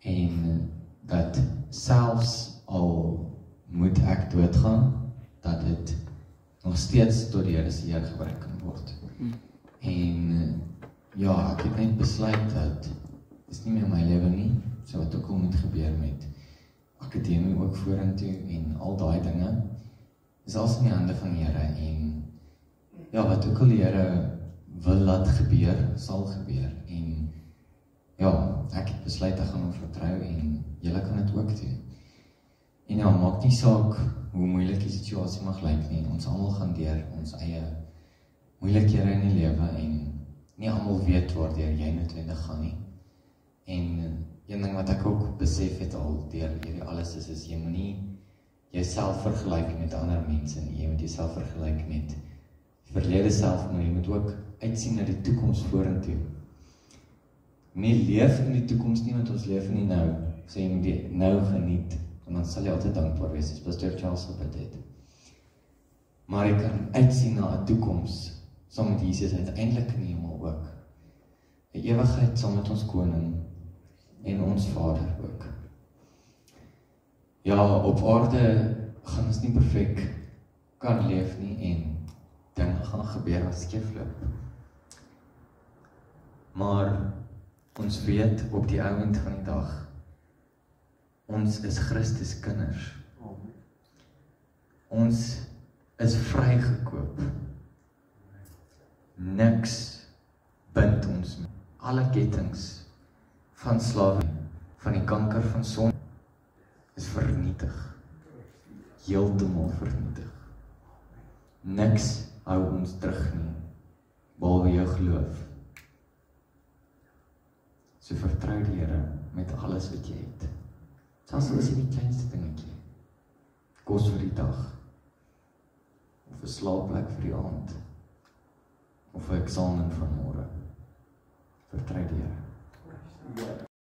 en dat selfs al moet ek doodgaan, dat dit nog steeds tot die Here se eer gebruik kan word. En ja, ek het net besluit dat dis nie meer my lewe nie, so wat ook al moet gebeur met akademie ook vorentoe en al daai dinge, is alles in die hande van die Here en ja, wat ook al die Here wil laat gebeur, sal gebeur en ja, ek het besluit ek gaan hom vertrou en julle kan dit ook doen. En ja, maak nie saak hoe moeilik die situasie mag lyk nie, ons almal gaan deur ons eie moeilikhede in die lewe en nie almal weet waardeur jy noodwendig gaan nie. En een ding wat ek ook besef het al deur hierdie alles is jy moet nie jouself vergelyk met ander mense nie, jy moet jouself vergelyk met verlede self, maar jy moet ook uitsien na die toekoms vorentoe. Nie leef in die toekoms nie, want ons leef in die nou, so jy moet die nou geniet, en dan sal jy altyd dankbaar wees, as Pastor Charles gebid het. Maar jy kan uitsien na 'n toekoms, saam met Jesus uiteindelik in die hemel ook. 'n Ewigheid saam met ons koning en ons Vader ook. Ja, op aarde gaan ons nie perfek kan leef nie en dinge gaan gebeur wat skeefloop. Maar ons weet op die einde van die dag, ons is Christus kinders. Ons is vrygekoop. Niks bind ons mee. Alle kettinge van slawe, van die kanker van sonde, is vernietig. Heeltemal vernietig. Niks hou ons terug nie, behalwe jou geloof. So vertrou die Here met alles wat jy het. Selfs al is dit die kleinste dingetjie. Kos vir die dag, of 'n slaapplek vir die aand, of 'n eksamen van môre. Vertrou die Here.